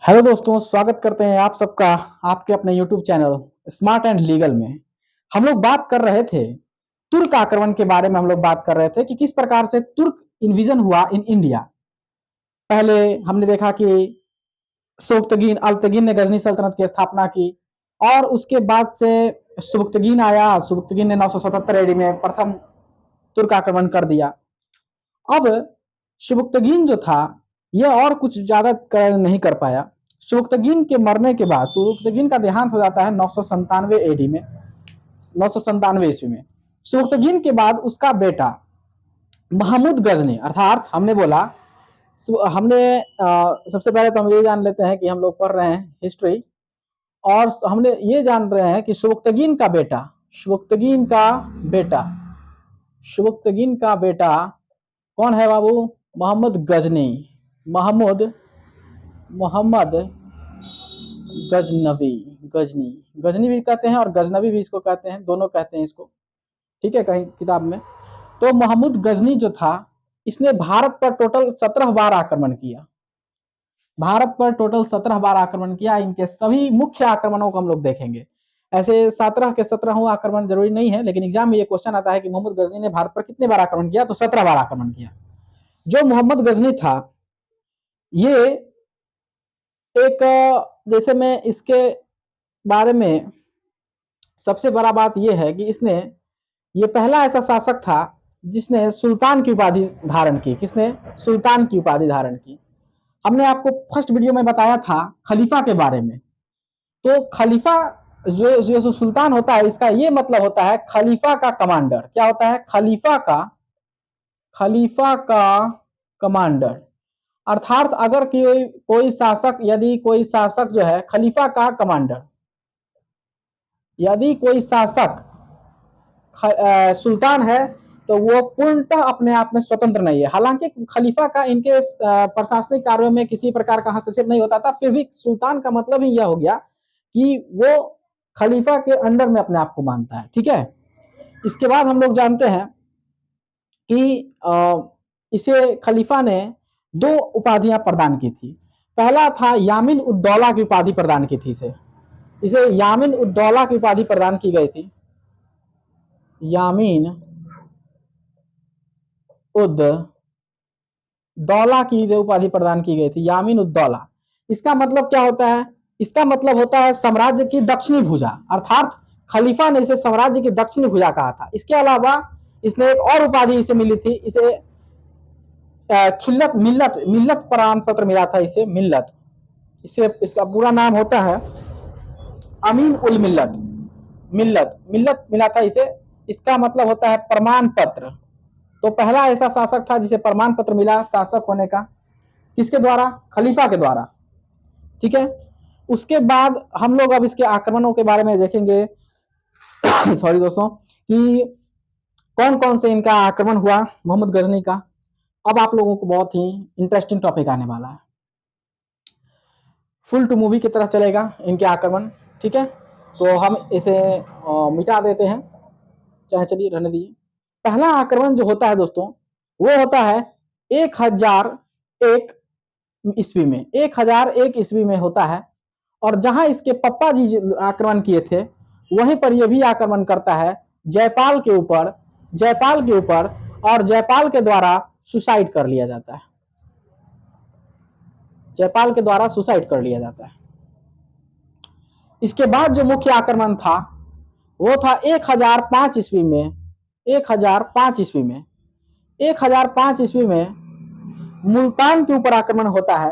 Hello दोस्तों, स्वागत करते हैं आप सबका आपके अपने YouTube channel smart and legal में। हम लोग बात कर रहे थे तुर्क आक्रमण के बारे में। हम लोग बात कर रहे थे कि किस प्रकार से तुर्क इन्विजन हुआ इन इंडिया। पहले हमने देखा कि सुबुक्तगीन अल्तगीन ने गजनी सल्तनत की स्थापना की और उसके बाद से सुबुक्तगीन आया। सुबुक्तगीन ने 977 एडी में प्रथम तुर्क आक्रमण कर दिया। अब सुबुक्तगीन जो था यह और कुछ ज्यादा नहीं कर पाया। सुबुक्तगीन के मरने के बाद सुबुक्तगीन का देहांत हो जाता है 997 एडी में, 997 ईस्वी में। सुबुक्तगीन के बाद उसका बेटा महमूद गजनी, अर्थात हमने बोला हमने सबसे पहले तो हम ये जान लेते हैं कि हम लोग पढ़ रहे हैं हिस्ट्री, और हमने ये जान रहे हैं कि सुबुक्तगीन का बेटा सुबुक्तगीन का बेटा सुबुक्तगीन का बेटा कौन है बाबू? मोहम्मद गजनी, मोहम्मद गजनवी, गजनी भी कहते हैं और गजनवी भी इसको कहते हैं, दोनों कहते हैं इसको, ठीक है, कहीं किताब में। तो महमूद गजनी जो था इसने भारत पर टोटल 17 बार आक्रमण किया। भारत पर टोटल 17 बार आक्रमण किया। इनके सभी मुख्य आक्रमणों को हम लोग देखेंगे। ऐसे 17 के 17 आक्रमण जरूरी नहीं है, लेकिन एग्जाम में ये क्वेश्चन आता है कि मोहम्मद गजनी ने भारत पर कितने बार आक्रमण किया, तो 17 बार आक्रमण किया। जो मोहम्मद गजनी था ये एक, जैसे मैं इसके बारे में सबसे बड़ा बात यह है कि इसने ये पहला ऐसा शासक था जिसने सुल्तान की उपाधि धारण की। किसने सुल्तान की उपाधि धारण की? हमने आपको फर्स्ट वीडियो में बताया था खलीफा के बारे में। तो खलीफा जो सुल्तान होता है, इसका ये मतलब होता है खलीफा का कमांडर। क्या होता है? खलीफा का कमांडर। अर्थात अगर कोई शासक, यदि कोई शासक जो है खलीफा का कमांडर, यदि कोई शासक सुल्तान है तो वो पूर्णतः अपने आप में स्वतंत्र नहीं है। हालांकि खलीफा का इनके प्रशासनिक कार्यों में किसी प्रकार का हस्तक्षेप नहीं होता था, फिर भी सुल्तान का मतलब ही यह हो गया कि वो खलीफा के अंडर में अपने आप को मानता है। ठीक है। इसके बाद हम लोग जानते हैं कि इसे खलीफा ने 2 उपाधियां प्रदान की थी। पहला था यामिन उद्दौला की उपाधि प्रदान की थी। इसे यामिन उद्दौला की उपाधि प्रदान की गई थी। यामीन उद दौला की जो उपाधि प्रदान की गई थी, यामीन उद्दौला। इसका मतलब क्या होता है? इसका मतलब होता है साम्राज्य की दक्षिणी भुजा। अर्थात खलीफा ने इसे साम्राज्य की दक्षिणी भुजा कहा था। इसके अलावा इसने एक और उपाधि इसे मिली थी। इसे खिल्लत मिल्लत प्रमाण पत्र मिला था इसे, मिल्लत। इसे इसका पूरा नाम होता है अमीन उल मिल्लत। मिल्लत मिला था इसे। इसका मतलब होता है प्रमाण पत्र। तो पहला ऐसा शासक था जिसे प्रमाण पत्र मिला शासक होने का। किसके द्वारा? खलीफा के द्वारा। ठीक है। उसके बाद हम लोग अब इसके आक्रमणों के बारे में देखेंगे सॉरी दोस्तों, कि कौन कौन से इनका आक्रमण हुआ मोहम्मद गजनी का। अब आप लोगों को बहुत ही इंटरेस्टिंग टॉपिक आने वाला है। फुल टू मूवी की तरह चलेगा इनके आक्रमण। ठीक है। तो हम इसे मिटा देते हैं, चाहे चलिए रहने दीजिए। पहला आक्रमण जो होता है दोस्तों, वो होता है 1001 ईस्वी में। 1001 ईस्वी में होता है। और जहां इसके पप्पा जी आक्रमण किए थे, वहीं पर यह भी आक्रमण करता है जयपाल के ऊपर। और जयपाल के द्वारा सुसाइड कर लिया जाता है। जयपाल के द्वारा सुसाइड कर लिया जाता है। इसके बाद जो मुख्य आक्रमण था वो था 1005 ईस्वी में। 1005 ईस्वी में 1005 ईस्वी में मुल्तान के ऊपर आक्रमण होता है।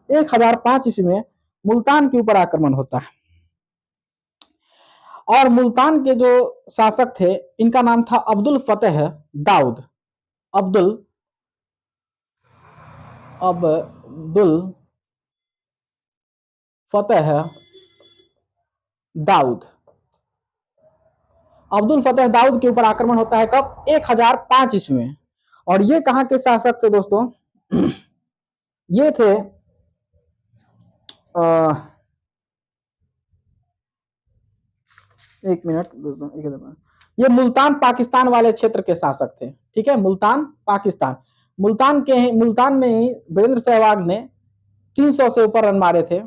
1005 ईस्वी में मुल्तान के ऊपर आक्रमण होता है। और मुल्तान के जो शासक थे इनका नाम था अब्दुल फतेह दाऊद। अब्दुल फतेह दाऊद। अब्दुल फतेह दाऊद के ऊपर आक्रमण होता है कब? 1005 ईस्वी में। और ये कहां के शासक थे दोस्तों? ये थे एक मिनट दोस्तों, ये मुल्तान पाकिस्तान वाले क्षेत्र के शासक थे। ठीक है। मुल्तान पाकिस्तान। मुल्तान में ही वीरेंद्र सहवाग ने 300 से ऊपर रन मारे थे।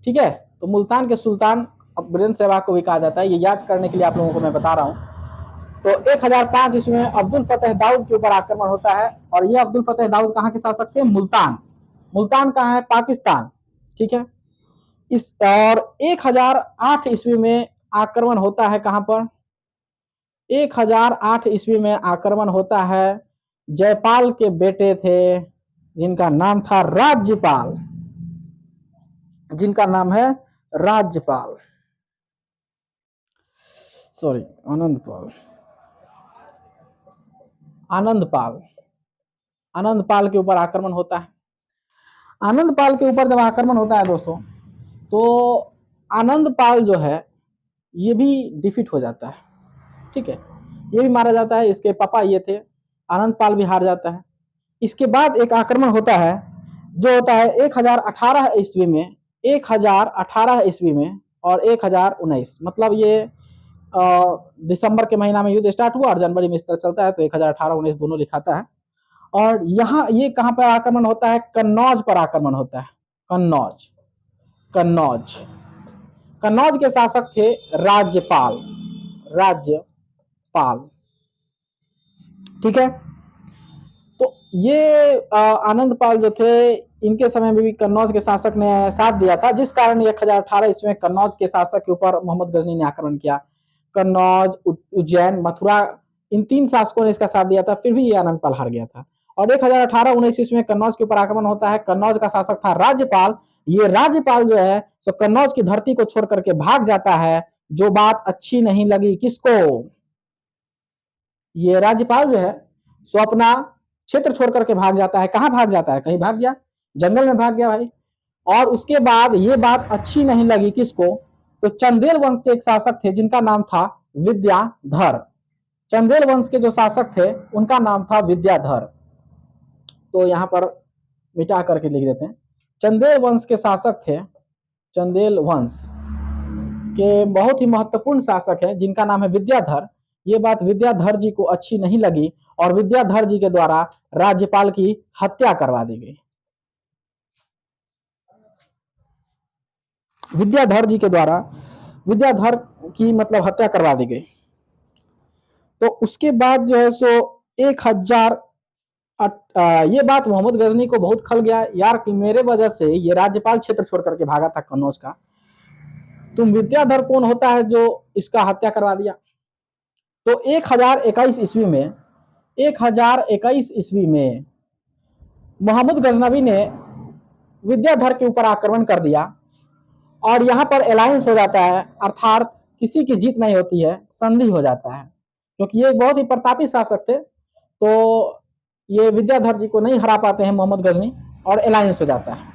ठीक है, तो मुल्तान के सुल्तान वीरेंद्र सहवाग को भी कहा जाता है, ये याद करने के लिए आप लोगों को मैं बता रहा हूँ। तो 1005 ईस्वी में अब्दुल फतेह दाऊद के ऊपर आक्रमण होता है, और ये अब्दुल फतेह दाऊद कहाँ के शासक थे? मुल्तान। मुल्तान कहाँ है? पाकिस्तान। ठीक है, इस और 1008 ईस्वी में आक्रमण होता है कहां पर? 1008 ईस्वी में आक्रमण होता है, जयपाल के बेटे थे जिनका नाम था राज्यपाल, जिनका नाम है राज्यपाल, सॉरी आनंदपाल, आनंदपाल, आनंदपाल के ऊपर आक्रमण होता है। आनंदपाल के ऊपर जब आक्रमण होता है दोस्तों, तो आनंदपाल जो है ये भी डिफीट हो जाता है। ठीक है, ये भी मारा जाता है, इसके पापा ये थे, आनंदपाल भी हार जाता है। इसके बाद एक आक्रमण होता है जो होता है 1018 ईस्वी में, 1018 ईस्वी में और 1019, मतलब ये दिसंबर के महीना में युद्ध स्टार्ट हुआ और जनवरी में इस तरह चलता है, तो 1018-19 दोनों लिखाता है। और यहाँ ये कहां पर आक्रमण होता है? कन्नौज पर आक्रमण होता है। कन्नौज, कन्नौज, कन्नौज के शासक थे राज्यपाल, राज्यपाल। ठीक है, तो ये आनंदपाल जो थे, इनके समय में भी कन्नौज के शासक ने साथ दिया था, जिस कारण 1018 इसमें कन्नौज के शासक के ऊपर मोहम्मद गजनी ने आक्रमण किया। कन्नौज, उज्जैन, मथुरा, इन 3 शासकों ने इसका साथ दिया था, फिर भी ये आनंदपाल हार गया था। और 1018-19 इसमें कन्नौज के ऊपर आक्रमण होता है। कन्नौज का शासक था राज्यपाल। ये राज्यपाल जो है सो कन्नौज की धरती को छोड़ करके भाग जाता है, जो बात अच्छी नहीं लगी किसको? ये राज्यपाल जो है सो अपना क्षेत्र छोड़ करके भाग जाता है। कहां भाग जाता है? कहीं भाग गया, जंगल में भाग गया भाई। और उसके बाद ये बात अच्छी नहीं लगी किसको? तो चंदेल वंश के एक शासक थे जिनका नाम था विद्याधर। चंदेल वंश के जो शासक थे उनका नाम था विद्याधर। तो यहां पर मिटा करके लिख देते हैं। चंदेल वंश के शासक थे, चंदेल वंश के बहुत ही महत्वपूर्ण शासक हैं जिनका नाम है विद्याधर। ये बात विद्याधर जी को अच्छी नहीं लगी और विद्याधर जी के द्वारा राज्यपाल की हत्या करवा दी गई। विद्याधर जी के द्वारा विद्याधर की मतलब हत्या करवा दी गई। तो उसके बाद जो है सो 1000 ये बात मोहम्मद गजनी को बहुत खल गया यार कि मेरे वजह से ये राज्यपाल क्षेत्र छोड़ करके भागा था कन्नौज का, तुम विद्याधर कौन होता है जो इसका हत्या करवा दिया? तो 1021 ईस्वी में, 1021 ईस्वी में मोहम्मद गजनवी ने विद्याधर के ऊपर आक्रमण कर दिया और यहां पर अलायंस हो जाता है, अर्थात किसी की जीत नहीं होती है, संधि हो जाता है, क्योंकि ये बहुत ही प्रतापी शासक थे। तो ये विद्याधर जी को नहीं हरा पाते हैं मोहम्मद गजनी और अलायंस हो जाता है।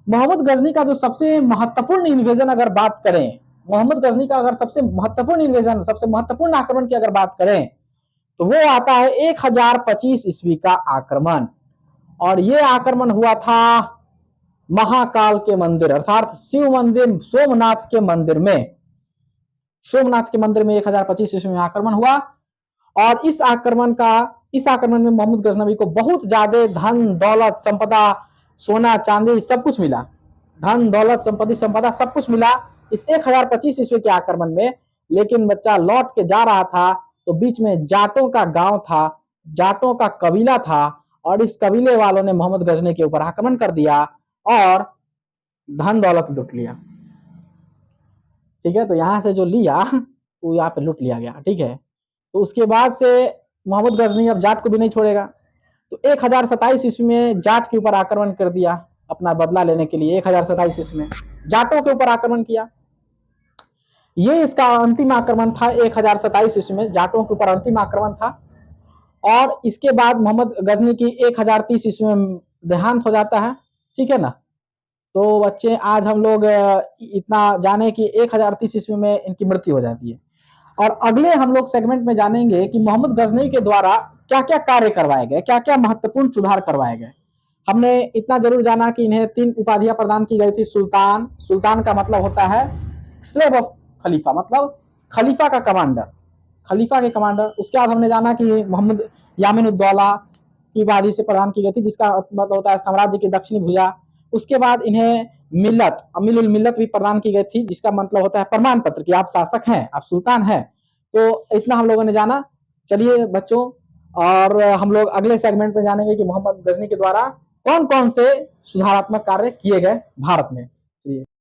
मोहम्मद गजनी का जो सबसे महत्वपूर्ण इन्वेजन अगर बात करें, मोहम्मद गजनी का अगर सबसे महत्वपूर्ण इन्वेजन, सबसे महत्वपूर्ण आक्रमण की अगर बात करें तो वो आता है 1025 ईस्वी का आक्रमण। और ये आक्रमण हुआ था महाकाल के मंदिर अर्थात शिव मंदिर सोमनाथ के मंदिर में। सोमनाथ के मंदिर में 1025 ईस्वी में आक्रमण हुआ और इस आक्रमण में मोहम्मद गजनवी को बहुत ज्यादा धन दौलत संपदा, सोना चांदी सब कुछ मिला। धन दौलत संपत्ति संपदा सब कुछ मिला इस 1025 ईस्वी के आक्रमण में। लेकिन बच्चा लौट के जा रहा था तो बीच में जाटों का गांव था, जाटों का कबीला था और इस कबीले वालों ने मोहम्मद गजनी के ऊपर आक्रमण कर दिया और धन दौलत लूट लिया। ठीक है, तो यहां से जो लिया वो यहाँ पे लूट लिया गया। ठीक है, तो उसके बाद से मोहम्मद गजनी अब जाट को भी नहीं छोड़ेगा। तो 1027 ईस्वी में जाट के ऊपर आक्रमण कर दिया अपना बदला लेने के लिए। 1027 ईस्वी में जाटों के ऊपर आक्रमण किया। ये इसका अंतिम आक्रमण था 1027 ईस्वी में, जाटों के ऊपर अंतिम आक्रमण था। और इसके बाद मोहम्मद गजनी की 1030 ईस्वी में देहांत हो जाता है। ठीक है ना, तो बच्चे आज हम लोग इतना जाने कि 1030 ईस्वी में इनकी मृत्यु हो जाती है। और अगले हम लोग सेगमेंट में जानेंगे कि मोहम्मद गजनी के द्वारा क्या क्या कार्य करवाए गए, क्या क्या महत्वपूर्ण सुधार करवाए गए। हमने इतना जरूर जाना कि इन्हें 3 उपाधियां प्रदान की गई थी। सुल्तान, सुल्तान का मतलब होता है स्लेव ऑफ खलीफा, मतलब खलीफा का कमांडर, खलीफा के कमांडर। उसके बाद हमने जाना कि मोहम्मद यामीन उद्दौला, की उपाधि से प्रदान की गई थी, जिसका मतलब होता है साम्राज्य की दक्षिणी भुजा। उसके बाद इन्हें मिल्लत, अमीरुल मिल्लत भी प्रदान की गई थी, जिसका मतलब होता है प्रमाण पत्र कि आप शासक हैं, आप सुल्तान हैं। तो इतना हम लोगों ने जाना। चलिए बच्चों, और हम लोग अगले सेगमेंट में जानेंगे कि मोहम्मद गजनी के द्वारा कौन कौन से सुधारात्मक कार्य किए गए भारत में।